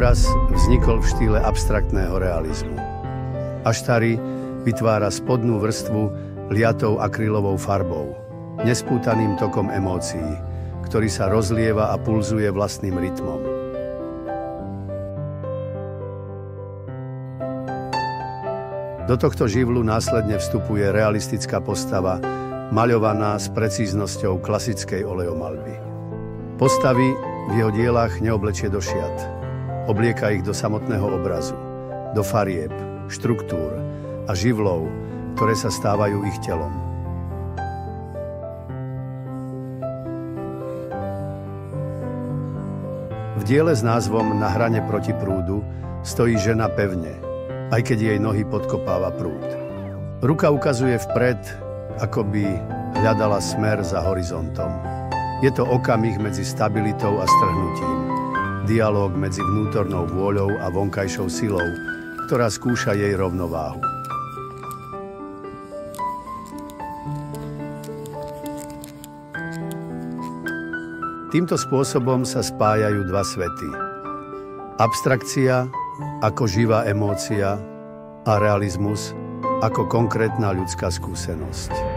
Obraz vznikol v štýle abstraktného realizmu. Aštari vytvára spodnú vrstvu liatou akrylovou farbou, nespútaným tokom emócií, ktorý sa rozlieva a pulzuje vlastným rytmom. Do tohto živlu následne vstupuje realistická postava, maľovaná s precíznosťou klasickej olejomalby. Postavy v jeho dielach neoblečie do šiat. Oblieka ich do samotného obrazu, do farieb, štruktúr a živlov, ktoré sa stávajú ich telom. V diele s názvom Na hrane proti prúdu stojí žena pevne, aj keď jej nohy podkopáva prúd. Ruka ukazuje vpred, ako by hľadala smer za horizontom. Je to okamih medzi stabilitou a strhnutím. Dialóg medzi vnútornou vôľou a vonkajšou silou, ktorá skúša jej rovnováhu. Týmto spôsobom sa spájajú dva svety. Abstrakcia ako živá emócia a realizmus ako konkrétna ľudská skúsenosť.